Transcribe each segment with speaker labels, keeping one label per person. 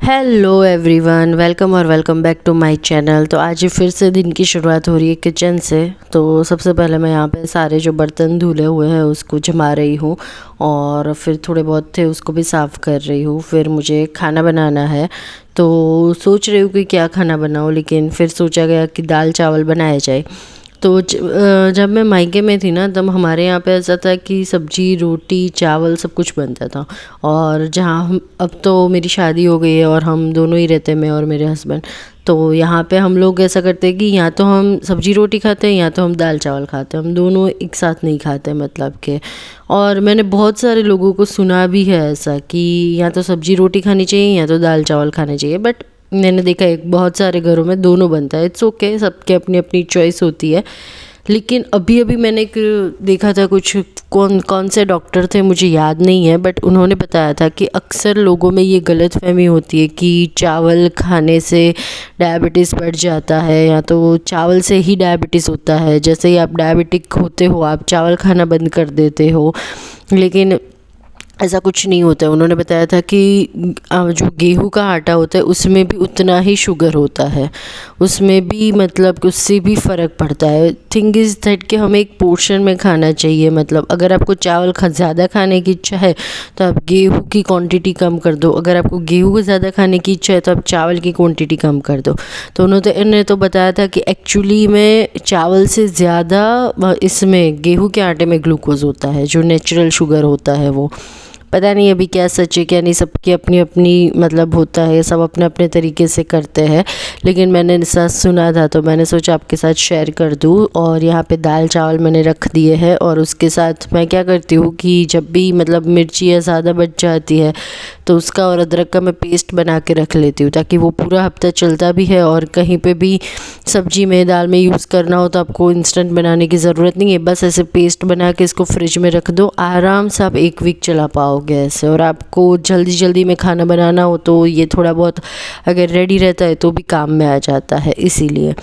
Speaker 1: Hello everyone, welcome और welcome back to my channel. तो आज फिर से दिन की शुरुआत हो रही है किचन से। तो सबसे पहले मैं यहाँ पे सारे जो बर्तन धुले हुए हैं उसको जमा रही हूँ और फिर थोड़े बहुत थे उसको भी साफ़ कर रही हूँ। फिर मुझे खाना बनाना है तो सोच रही हूँ कि क्या खाना बनाऊँ, लेकिन फिर सोचा गया कि दाल चावल बनाया जाए। तो जब मैं मायके में थी ना तब हमारे यहाँ पे ऐसा था कि सब्जी रोटी चावल सब कुछ बनता था। और जहाँ हम अब तो मेरी शादी हो गई है और हम दोनों ही रहते हैं, मैं और मेरे हस्बैंड। तो यहाँ पे हम लोग ऐसा करते हैं कि या तो हम सब्जी रोटी खाते हैं या तो हम दाल चावल खाते हैं, हम दोनों एक साथ नहीं खाते मतलब के। और मैंने बहुत सारे लोगों को सुना भी है ऐसा कि या तो सब्जी रोटी खानी चाहिए या तो दाल चावल खाने चाहिए, बट मैंने देखा एक बहुत सारे घरों में दोनों बनता है। इट्स ओके, सबके अपनी अपनी चॉइस होती है। लेकिन अभी अभी मैंने एक देखा था, कुछ कौन कौन से डॉक्टर थे मुझे याद नहीं है, बट उन्होंने बताया था कि अक्सर लोगों में ये गलतफहमी होती है कि चावल खाने से डायबिटीज़ बढ़ जाता है या तो चावल से ही डायबिटीज़ होता है। जैसे ही आप डायबिटिक होते हो आप चावल खाना बंद कर देते हो, लेकिन ऐसा कुछ नहीं होता है। उन्होंने बताया था कि जो गेहूं का आटा होता है उसमें भी उतना ही शुगर होता है, उसमें भी मतलब कि उससे भी फ़र्क पड़ता है। थिंग इज़ दैट कि हमें एक पोर्शन में खाना चाहिए। मतलब अगर आपको चावल ज़्यादा खाने की इच्छा है तो आप गेहूं की क्वांटिटी कम कर दो, अगर आपको गेहूं को ज़्यादा खाने की इच्छा है तो आप चावल की क्वांटिटी कम कर दो। तो उन्होंने तो बताया था कि एक्चुअली में चावल से ज़्यादा इसमें गेहूं के आटे में ग्लूकोज होता है, जो नेचुरल शुगर होता है वो। पता नहीं अभी क्या सच है क्या नहीं, सबकी अपनी अपनी मतलब होता है, सब अपने अपने तरीके से करते हैं। लेकिन मैंने ऐसा सुना था तो मैंने सोचा आपके साथ शेयर कर दूँ। और यहाँ पे दाल चावल मैंने रख दिए हैं और उसके साथ मैं क्या करती हूँ कि जब भी मतलब मिर्ची या ज़्यादा बच जाती है तो उसका और अदरक का मैं पेस्ट बना के रख लेती हूँ, ताकि वो पूरा हफ्ता चलता भी है। और कहीं पे भी सब्जी में दाल में यूज़ करना हो तो आपको इंस्टेंट बनाने की ज़रूरत नहीं है, बस ऐसे पेस्ट बना के इसको फ्रिज में रख दो, आराम से आप 1 वीक चला पाओगे ऐसे। और आपको जल्दी जल्दी में खाना बनाना हो तो ये थोड़ा बहुत अगर रेडी रहता है तो भी काम में आ जाता है। इसीलिए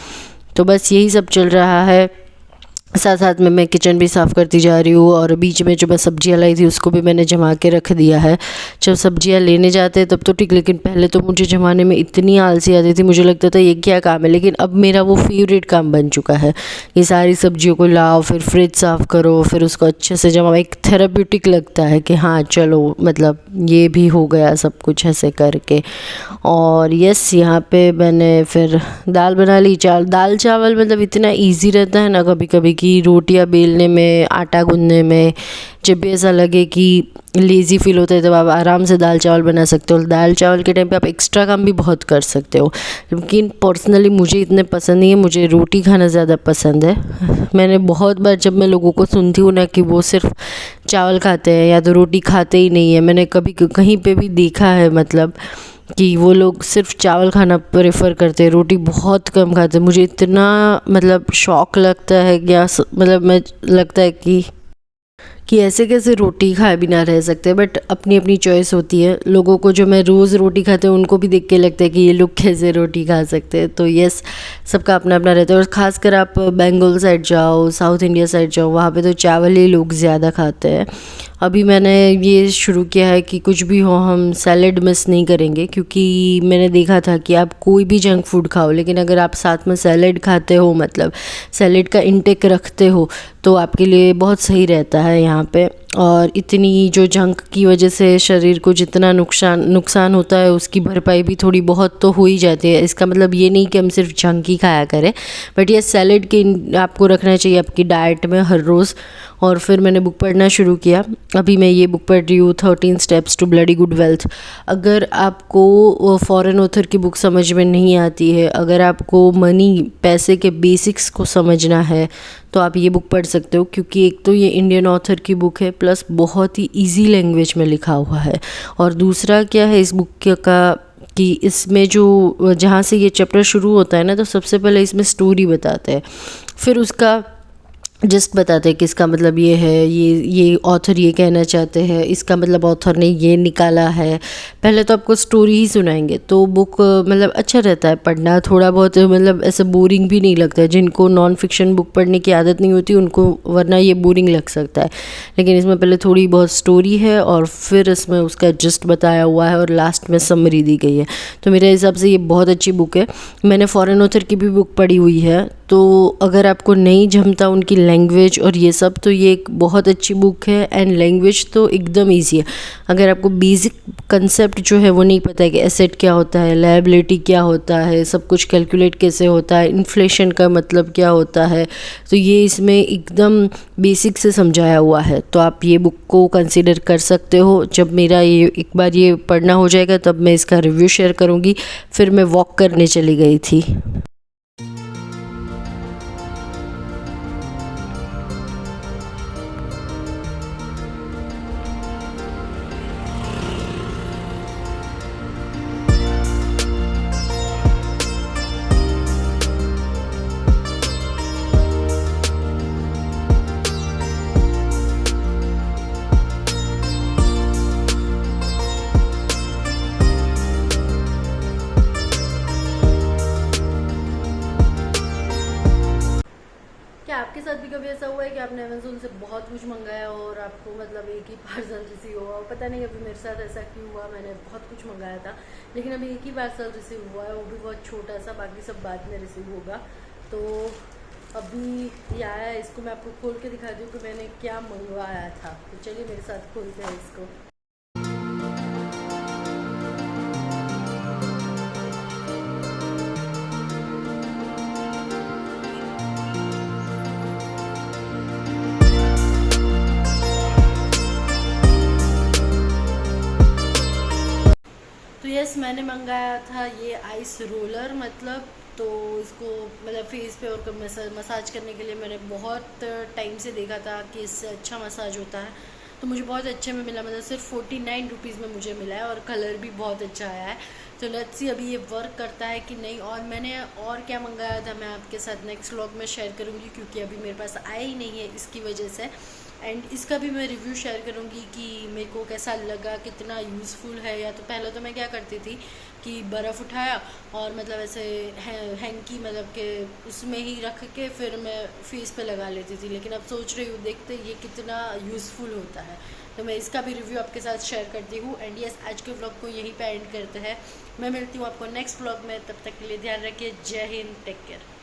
Speaker 1: तो बस यही सब चल रहा है। साथ साथ में मैं किचन भी साफ़ करती जा रही हूँ और बीच में जो मैं सब्जियाँ लाई थी उसको भी मैंने जमा के रख दिया है। जब सब्जियाँ लेने जाते हैं तब तो ठीक, लेकिन पहले तो मुझे जमाने में इतनी आलसी आती थी, मुझे लगता था ये क्या काम है। लेकिन अब मेरा वो फेवरेट काम बन चुका है। ये सारी सब्जियों को लाओ, फिर फ्रिज साफ़ करो, फिर उसको अच्छे से जमाओ। एक थेराप्यूटिक लगता है कि हाँ चलो मतलब ये भी हो गया सब कुछ ऐसे करके। और यस, यहाँ पे मैंने फिर दाल बना ली। दाल चावल मतलब इतना इजी रहता है ना कभी कभी कि रोटियां बेलने में, आटा गूंदने में, जब भी ऐसा लगे कि लेज़ी फील होता है तब आप आराम से दाल चावल बना सकते हो। दाल चावल के टाइम पे आप एक्स्ट्रा काम भी बहुत कर सकते हो, लेकिन पर्सनली मुझे इतने पसंद नहीं है, मुझे रोटी खाना ज़्यादा पसंद है। मैंने बहुत बार जब मैं लोगों को सुनती हूँ ना कि वो सिर्फ चावल खाते हैं या तो रोटी खाते ही नहीं है, मैंने कभी कहीं पे भी देखा है मतलब कि वो लोग सिर्फ चावल खाना प्रेफर करते हैं, रोटी बहुत कम खाते हैं। मुझे इतना मतलब शौक लगता है क्या मतलब मैं लगता है कि ऐसे कैसे रोटी खाए बिना रह सकते हैं। बट अपनी अपनी चॉइस होती है। लोगों को जो मैं रोज़ रोटी खाते हैं उनको भी देख के लगता है कि ये लोग कैसे रोटी खा सकते हैं। तो यस, सबका अपना अपना रहता है। और ख़ासकर आप बंगाल साइड जाओ, साउथ इंडिया साइड जाओ, वहाँ पे तो चावल ही लोग ज़्यादा खाते हैं। अभी मैंने ये शुरू किया है कि कुछ भी हो हम सैलेड मिस नहीं करेंगे, क्योंकि मैंने देखा था कि आप कोई भी जंक फूड खाओ लेकिन अगर आप साथ में सैलेड खाते हो, मतलब सैलेड का इंटेक रखते हो, तो आपके लिए बहुत सही रहता है यहाँ पे। और इतनी जो जंक की वजह से शरीर को जितना नुकसान होता है उसकी भरपाई भी थोड़ी बहुत तो हो ही जाती है। इसका मतलब ये नहीं कि हम सिर्फ जंक ही खाया करें, बट ये सैलेड की आपको रखना चाहिए आपकी डाइट में हर रोज़। और फिर मैंने बुक पढ़ना शुरू किया। अभी मैं ये बुक पढ़ रही हूँ 13 steps to bloody good wealth. अगर आपको फॉरेन ऑथर की बुक समझ में नहीं आती है, अगर आपको पैसे के बेसिक्स को समझना है तो आप ये बुक पढ़ सकते हो, क्योंकि एक तो ये इंडियन ऑथर की बुक है प्लस बहुत ही इजी लैंग्वेज में लिखा हुआ है। और दूसरा क्या है इस बुक का कि इसमें जो जहाँ से ये चैप्टर शुरू होता है ना, तो सबसे पहले इसमें स्टोरी बताते हैं, फिर उसका जस्ट बताते हैं कि इसका मतलब ये है, ये ऑथर ये कहना चाहते हैं, इसका मतलब ऑथर ने ये निकाला है। पहले तो आपको स्टोरी ही सुनाएंगे, तो बुक मतलब अच्छा रहता है पढ़ना, थोड़ा बहुत मतलब ऐसे बोरिंग भी नहीं लगता है। जिनको नॉन फिक्शन बुक पढ़ने की आदत नहीं होती उनको वरना ये बोरिंग लग सकता है, लेकिन इसमें पहले थोड़ी बहुत स्टोरी है और फिर इसमें उसका जस्ट बताया हुआ है और लास्ट में समरी दी गई है। तो मेरे हिसाब से ये बहुत अच्छी बुक है। मैंने फॉरेन ऑथर की भी बुक पढ़ी हुई है, तो अगर आपको नहीं जमता उनकी लैंग्वेज और ये सब, तो ये एक बहुत अच्छी बुक है। एंड लैंग्वेज तो एकदम इजी है। अगर आपको बेसिक कंसेप्ट जो है वो नहीं पता है कि एसेट क्या होता है, लायबिलिटी क्या होता है, सब कुछ कैलकुलेट कैसे होता है, इन्फ्लेशन का मतलब क्या होता है, तो ये इसमें एकदम बेसिक से समझाया हुआ है। तो आप ये बुक को कंसिडर कर सकते हो। जब मेरा ये एक बार ये पढ़ना हो जाएगा तब मैं इसका रिव्यू शेयर करूँगी। फिर मैं वॉक करने चली गई थी। क्या आपके साथ भी कभी ऐसा हुआ है कि आपने अमेज़ोन से बहुत कुछ मंगाया और आपको मतलब एक ही पार्सल रिसीव हुआ? पता नहीं अभी मेरे साथ ऐसा क्यों हुआ, मैंने बहुत कुछ मंगाया था लेकिन अभी एक ही पार्सल रिसीव हुआ है, वो भी बहुत छोटा सा, बाकी सब बाद में रिसीव होगा। तो अभी ये आया है, इसको मैं आपको खोल के दिखाती हूँ कि मैंने क्या मंगवाया था। तो चलिए मेरे साथ खोलते हैं इसको। तो यस, मैंने मंगाया था ये आइस रोलर, मतलब तो इसको मतलब फेस पे और मसाज करने के लिए मैंने बहुत टाइम से देखा था कि इससे अच्छा मसाज होता है, तो मुझे बहुत अच्छे में मिला। मतलब सिर्फ 49 रुपीज़ में मुझे मिला है और कलर भी बहुत अच्छा आया है। तो लेट्स सी अभी ये वर्क करता है कि नहीं। और मैंने और क्या मंगाया था मैं आपके साथ नेक्स्ट व्लॉग में शेयर करूँगी, क्योंकि अभी मेरे पास आया ही नहीं है इसकी वजह से। एंड इसका भी मैं रिव्यू शेयर करूँगी कि मेरे को कैसा लगा, कितना यूज़फुल है। या तो पहले तो मैं क्या करती थी कि बर्फ़ उठाया और मतलब ऐसे हैंकी मतलब के उसमें ही रख के फिर मैं फेस पे लगा लेती थी, लेकिन अब सोच रही हूँ देखते ये कितना यूज़फुल होता है। तो मैं इसका भी रिव्यू आपके साथ शेयर करती हूँ। एंड यस, आज के व्लॉग को यहीं पे एंड करते हैं। मैं मिलती हूँ आपको नेक्स्ट व्लॉग में, तब तक के लिए ध्यान रखिए। जय हिंद, टेक केयर।